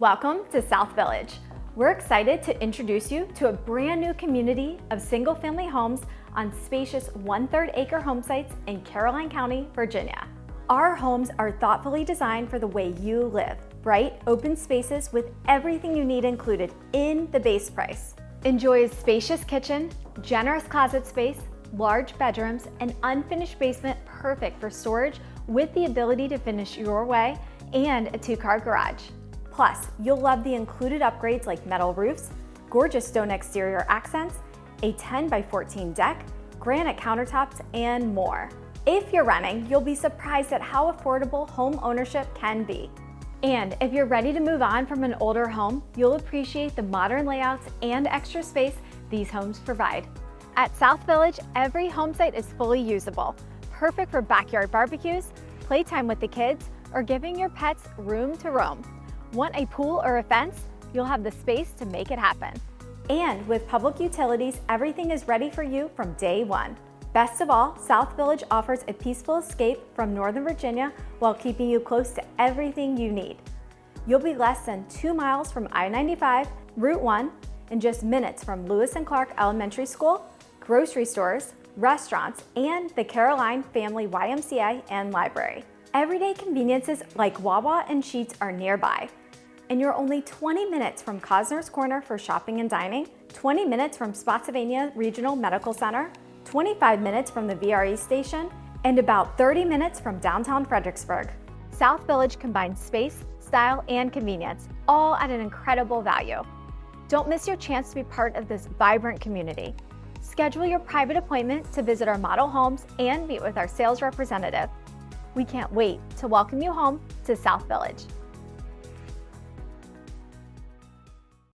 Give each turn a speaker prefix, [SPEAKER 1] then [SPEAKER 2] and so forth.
[SPEAKER 1] Welcome to South Village. We're excited to introduce you to a brand new community of single-family homes on spacious 1/3 acre home sites in Caroline County, Virginia. Our homes are thoughtfully designed for the way you live. Bright, open spaces with everything you need included in the base price. Enjoy a spacious kitchen, generous closet space, large bedrooms, and unfinished basement perfect for storage with the ability to finish your way, and a 2-car garage. Plus, you'll love the included upgrades like metal roofs, gorgeous stone exterior accents, a 10x14 deck, granite countertops, and more. If you're renting, you'll be surprised at how affordable home ownership can be. And if you're ready to move on from an older home, you'll appreciate the modern layouts and extra space these homes provide. At South Village, every home site is fully usable, perfect for backyard barbecues, playtime with the kids, or giving your pets room to roam. Want a pool or a fence? You'll have the space to make it happen. And with public utilities, everything is ready for you from day one. Best of all, South Village offers a peaceful escape from Northern Virginia while keeping you close to everything you need. You'll be less than 2 miles from I-95, Route 1, and just minutes from Lewis and Clark Elementary School, grocery stores, restaurants, and the Caroline Family YMCA and Library. Everyday conveniences like Wawa and Sheetz are nearby. And you're only 20 minutes from Cosner's Corner for shopping and dining, 20 minutes from Spotsylvania Regional Medical Center, 25 minutes from the VRE station, and about 30 minutes from downtown Fredericksburg. South Village combines space, style, and convenience, all at an incredible value. Don't miss your chance to be part of this vibrant community. Schedule your private appointment to visit our model homes and meet with our sales representative. We can't wait to welcome you home to South Village.